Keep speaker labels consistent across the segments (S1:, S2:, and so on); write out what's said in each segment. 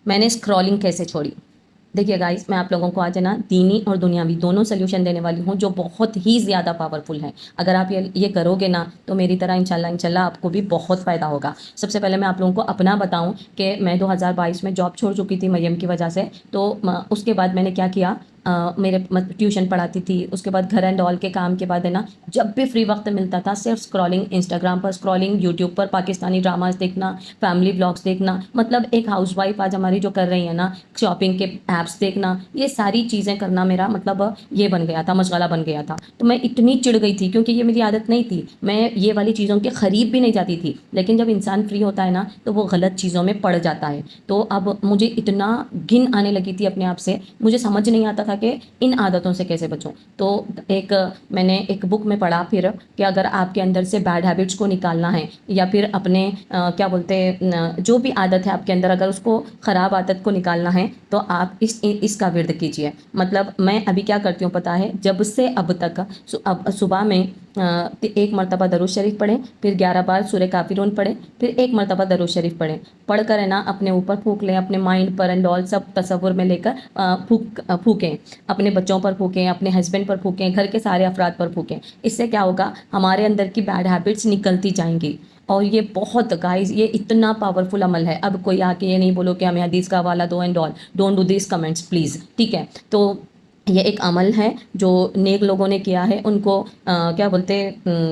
S1: میں نے اسکرولنگ کیسے چھوڑی. دیکھیے گائز، میں آپ لوگوں کو آج ہے نا دینی اور دنیاوی دونوں سلیوشن دینے والی ہوں جو بہت ہی زیادہ پاورفل ہیں. اگر آپ یہ کرو گے نا تو میری طرح انشاءاللہ آپ کو بھی بہت فائدہ ہوگا. سب سے پہلے میں آپ لوگوں کو اپنا بتاؤں کہ میں 2022 میں جاب چھوڑ چکی تھی مریم کی وجہ سے. تو اس کے بعد میں نے کیا کیا، میرے ٹیوشن پڑھاتی تھی، اس کے بعد گھر اینڈ آل کے کام کے بعد ہے نا جب بھی فری وقت ملتا تھا صرف اسکرولنگ، انسٹاگرام پر اسکرولنگ، یوٹیوب پر پاکستانی ڈراماز دیکھنا، فیملی بلاگس دیکھنا. مطلب ایک ہاؤس وائف آج ہماری جو کر رہی ہے نا، شاپنگ کے ایپس دیکھنا، یہ ساری چیزیں کرنا میرا مطلب یہ بن گیا تھا، مشغلہ بن گیا تھا. تو میں اتنی چڑ گئی تھی کیونکہ یہ میری عادت نہیں تھی، میں یہ والی چیزوں کے قریب بھی نہیں جاتی تھی. لیکن جب انسان فری ہوتا ہے نا تو وہ غلط چیزوں میں پڑ جاتا ہے. تو اب مجھے اتنا گھن آنے لگی تھی اپنے آپ سے، مجھے سمجھ نہیں آتا تھا کہ ان عادتوں سے کیسے بچوں. تو میں نے ایک بک میں پڑھا پھر کہ اگر آپ کے اندر سے بیڈ ہیبٹس کو نکالنا ہے یا پھر اپنے کیا بولتے جو بھی عادت ہے آپ کے اندر، اگر اس کو خراب عادت کو نکالنا ہے تو آپ اس کا ورد کیجیے. مطلب میں ابھی کیا کرتی ہوں پتہ ہے، جب سے اب تک صبح میں 1 مرتبہ درود شریف پڑھیں، پھر 11 بار سورہ کافرون پڑھیں، پھر 1 مرتبہ درود شریف پڑھیں. پڑھ کر ہے نا اپنے اوپر پھونک لیں، اپنے مائنڈ پر اینڈ آل سب تصور میں لے کر پھونکیں. اپنے بچوں پر پھونکیں، اپنے ہسبینڈ پر پھونکیں، گھر کے سارے افراد پر پھونکیں. اس سے کیا ہوگا، ہمارے اندر کی بیڈ ہیبٹس نکلتی جائیں گی. اور یہ بہت گائز، یہ اتنا پاورفل عمل ہے. اب کوئی آ کے یہ نہیں بولو کہ ہمیں حدیث کا حوالہ دو and all, don't do these comments please, ٹھیک ہے. تو یہ ایک عمل ہے جو نیک لوگوں نے کیا ہے، ان کو کیا بولتے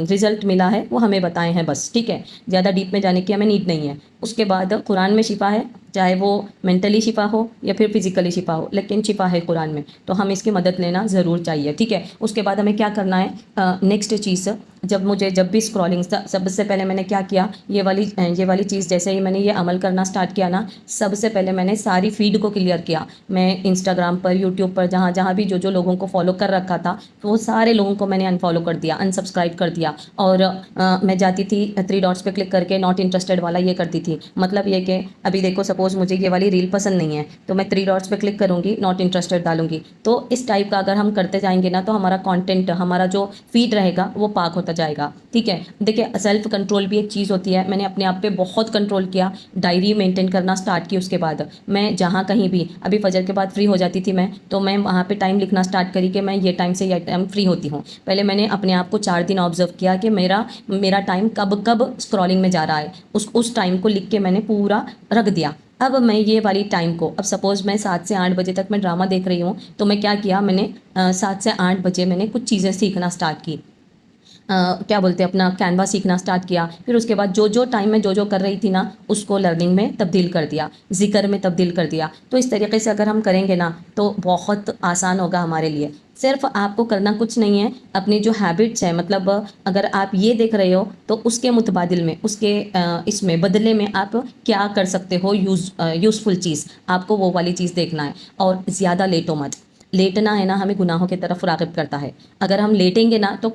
S1: رزلٹ ملا ہے، وہ ہمیں بتائے ہیں بس، ٹھیک ہے. زیادہ ڈیپ میں جانے کی ہمیں نیڈ نہیں ہے. اس کے بعد قرآن میں شفا ہے، چاہے وہ مینٹلی شفا ہو یا پھر فزیکلی شفا ہو، لیکن شفا ہے قرآن میں، تو ہم اس کی مدد لینا ضرور چاہیے، ٹھیک ہے. اس کے بعد ہمیں کیا کرنا ہے، نیکسٹ چیز، جب بھی اسکرولنگ، سب سے پہلے میں نے کیا کیا، یہ والی چیز جیسے ہی میں نے یہ عمل کرنا سٹارٹ کیا نا، سب سے پہلے میں نے ساری فیڈ کو کلیئر کیا. میں انسٹاگرام پر، یوٹیوب پر، جہاں بھی جو لوگوں کو فالو کر رکھا تھا تو وہ سارے لوگوں کو میں نے انفالو کر دیا، انسبسکرائب کر دیا. اور میں جاتی تھی 3 ڈاٹس پہ کلک کر کے ناٹ انٹرسٹڈ والا یہ کرتی تھی. مطلب یہ کہ ابھی دیکھو سپوز مجھے یہ والی ریل پسند نہیں ہے تو میں 3 ڈاٹس پہ کلک کروں گی، ناٹ انٹرسٹڈ ڈالوں گی. تو اس ٹائپ کا اگر ہم کرتے جائیں گے نا تو ہمارا کانٹینٹ، ہمارا جو فیڈ رہے گا وہ پاک ہوتا جائے گا، ٹھیک ہے. دیکھیں سیلف کنٹرول بھی ایک چیز ہوتی ہے. میں نے اپنے آپ پہ بہت کنٹرول کیا، ڈائری مینٹین کرنا سٹارٹ کی. اس کے بعد میں جہاں کہیں بھی، ابھی فجر کے بعد فری ہو جاتی تھی میں، تو میں وہاں پہ ٹائم لکھنا سٹارٹ کری کہ میں یہ ٹائم سے یہ ٹائم فری ہوتی ہوں. پہلے میں نے اپنے آپ کو 4 دن آبزرو کیا کہ میرا ٹائم کب اسکرولنگ میں جا رہا ہے. اس ٹائم کو لکھ کے میں نے پورا رکھ دیا. اب میں یہ والی ٹائم کو، اب سپوز میں 7 سے 8 بجے تک میں ڈرامہ دیکھ رہی ہوں، تو میں کیا کیا، میں نے 7 سے 8 بجے میں نے کچھ چیزیں سیکھنا سٹارٹ کی. کیا بولتے ہیں، اپنا کینوا سیکھنا سٹارٹ کیا. پھر اس کے بعد جو ٹائم میں جو کر رہی تھی نا، اس کو لرننگ میں تبدیل کر دیا، ذکر میں تبدیل کر دیا. تو اس طریقے سے اگر ہم کریں گے نا تو بہت آسان ہوگا ہمارے لیے. صرف آپ کو کرنا کچھ نہیں ہے، اپنی جو ہیبٹس ہیں، مطلب اگر آپ یہ دیکھ رہے ہو تو اس کے متبادل میں، اس میں بدلے میں آپ کیا کر سکتے ہو، یوزفل چیز، آپ کو وہ والی چیز دیکھنا ہے. اور زیادہ لیٹو مت. لیٹنا ہے نا ہمیں گناہوں کی طرف راغب کرتا ہے. اگر ہم لیٹیں گے نا تو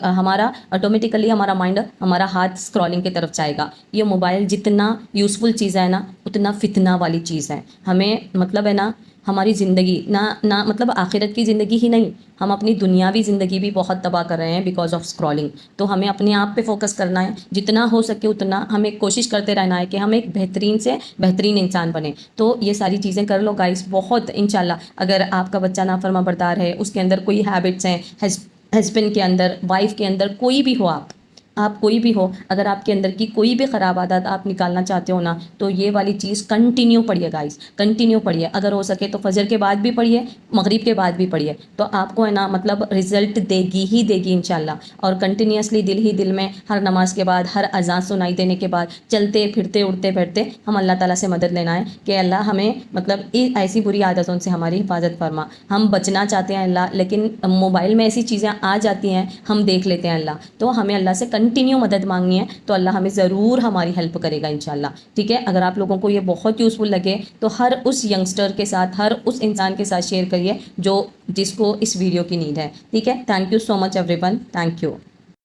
S1: ہمارا آٹومیٹیکلی ہمارا مائنڈ، ہمارا ہاتھ اسکرولنگ کی طرف جائے گا. یہ موبائل جتنا یوزفل چیز ہے نا اتنا فتنہ والی چیز ہے. ہمیں مطلب ہے نا ہماری زندگی نہ مطلب آخرت کی زندگی ہی نہیں، ہم اپنی دنیاوی زندگی بھی بہت تباہ کر رہے ہیں بیکاز آف اسکرولنگ. تو ہمیں اپنے آپ پہ فوکس کرنا ہے، جتنا ہو سکے اتنا ہمیں کوشش کرتے رہنا ہے کہ ہم ایک بہترین سے بہترین انسان بنیں. تو یہ ساری چیزیں کر لو گائز، بہت انشاءاللہ. اگر آپ کا بچہ نافرما بردار ہے، اس کے اندر کوئی ہیبٹس ہیں، ہسبینڈ کے اندر، وائف کے اندر، کوئی بھی ہو، آپ کوئی بھی ہو، اگر آپ کے اندر کی کوئی بھی خراب عادت آپ نکالنا چاہتے ہو نا، تو یہ والی چیز کنٹینیو پڑھیے گائز، کنٹینیو پڑھیے. اگر ہو سکے تو فجر کے بعد بھی پڑھیے، مغرب کے بعد بھی پڑھیے. تو آپ کو ہے نا مطلب رزلٹ دے گی انشاءاللہ. اور کنٹینیوسلی دل میں ہر نماز کے بعد، ہر اذان سنائی دینے کے بعد، چلتے پھرتے اٹھتے بیٹھتے ہم اللہ تعالیٰ سے مدد لینا ہے کہ اللہ ہمیں مطلب ایسی بری عادتوں سے ہماری حفاظت فرما. ہم بچنا چاہتے ہیں اللہ، لیکن موبائل میں ایسی چیزیں آ جاتی ہیں، ہم دیکھ لیتے ہیں اللہ. تو ہمیں اللہ سے کنٹینیو مدد مانگنی ہے، تو اللہ ہمیں ضرور ہماری ہیلپ کرے گا انشاءاللہ، ٹھیک ہے. اگر آپ لوگوں کو یہ بہت یوزفل لگے تو ہر اس ینگسٹر کے ساتھ، ہر اس انسان کے ساتھ شیئر کریے جس کو اس ویڈیو کی نیڈ ہے، ٹھیک ہے. Thank you so much every one, thank you.